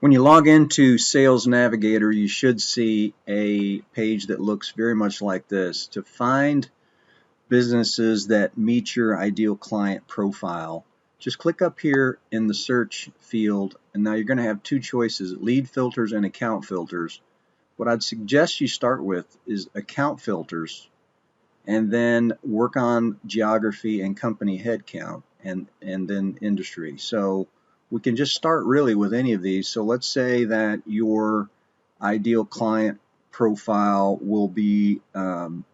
When you log into Sales Navigator, you should see a page that looks very much like this. To find businesses that meet your ideal client profile, just click up here in the search field, and now you're going to have two choices: lead filters and account filters. What I'd suggest you start with is account filters, and then work on geography and company headcount, and then industry. So we can just start really with any of these. So let's say that your ideal client profile will be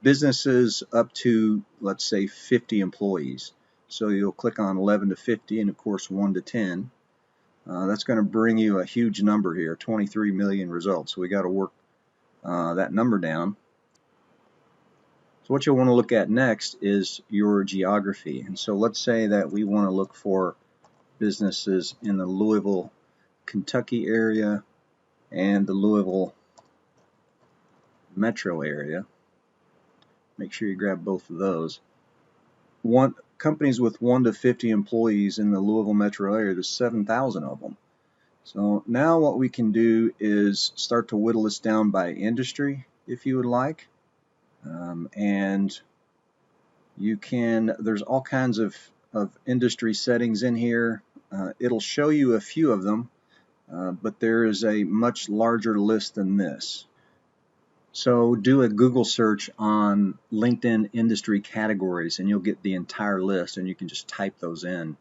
businesses up to, let's say, 50 employees. So you'll click on 11 to 50, and of course 1 to 10. That's going to bring you a huge number here, 23 million results. So we got to work that number down. So what you'll want to look at next is your geography. And so let's say that we want to look for businesses in the Louisville, Kentucky area and the Louisville metro area. Make sure you grab both of those. Companies with 1 to 50 employees in the Louisville metro area, there's 7,000 of them. So now what we can do is start to whittle this down by industry, if you would like. And you can, there's all kinds of industry settings in here. It'll show you a few of them, but there is a much larger list than this. So do a Google search on LinkedIn industry categories and you'll get the entire list, and you can just type those in.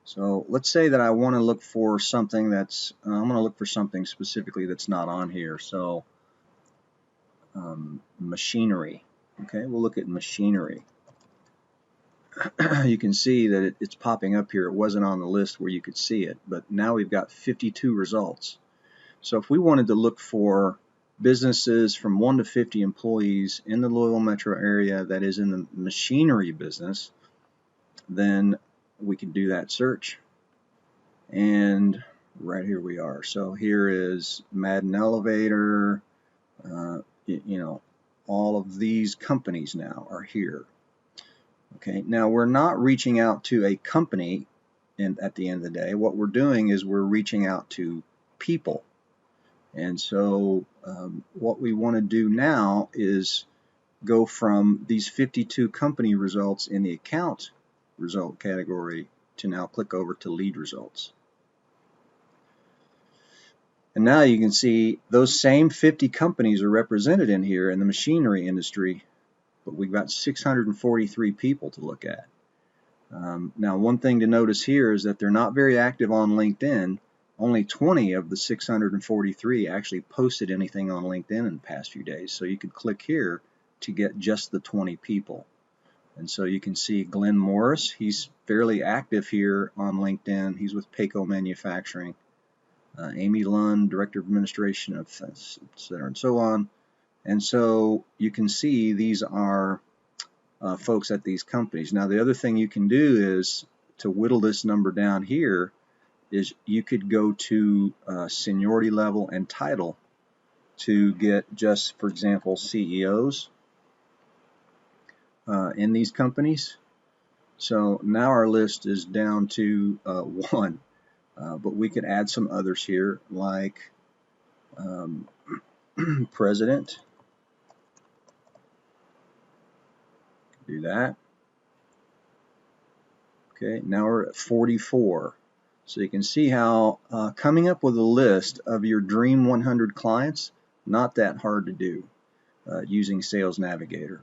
So let's say that I want to look for something that's, I'm going to look for something specifically that's not on here. So machinery. Okay, we'll look at machinery. You can see that it's popping up here. It wasn't on the list where you could see it, but now we've got 52 results. So if we wanted to look for businesses from 1 to 50 employees in the Louisville metro area that is in the machinery business, then we can do that search. And right here we are. So here is Madden Elevator, you know, all of these companies now are here. Okay, now we're not reaching out to a company at the end of the day. What we're doing is we're reaching out to people. And so what we want to do now is go from these 52 company results in the account result category to now click over to lead results. And now you can see those same 50 companies are represented in here in the machinery industry, but we've got 643 people to look at. Now, one thing to notice here is that they're not very active on LinkedIn. Only 20 of the 643 actually posted anything on LinkedIn in the past few days. So you could click here to get just the 20 people. And so you can see Glenn Morris, he's fairly active here on LinkedIn. He's with Payco Manufacturing. Amy Lund, Director of Administration, et cetera, and so on. And so you can see these are folks at these companies. Now, the other thing you can do is to whittle this number down here is you could go to seniority level and title to get just, for example, CEOs in these companies. So now our list is down to 1. But we could add some others here, like president. Do that. Okay, now we're at 44. So you can see how coming up with a list of your dream 100 clients, not that hard to do using Sales Navigator.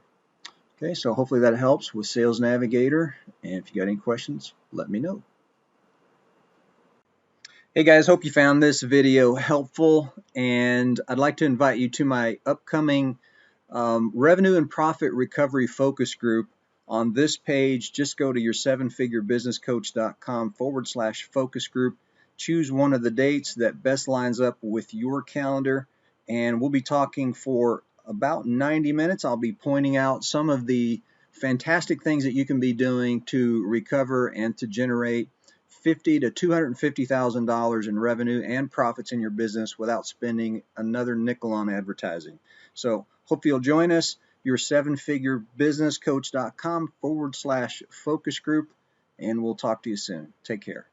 Okay, so hopefully that helps with Sales Navigator. And if you got any questions, let me know. Hey guys, hope you found this video helpful, and I'd like to invite you to my upcoming revenue and profit recovery focus group. On this page, just go to your 7figurebusinesscoach.com/focus group. Choose one of the dates that best lines up with your calendar, and we'll be talking for about 90 minutes. I'll be pointing out some of the fantastic things that you can be doing to recover and to generate $50,000 to $250,000 in revenue and profits in your business without spending another nickel on advertising. So hope you'll join us. Your 7figurebusinesscoach.com/focus group, and we'll talk to you soon. Take care.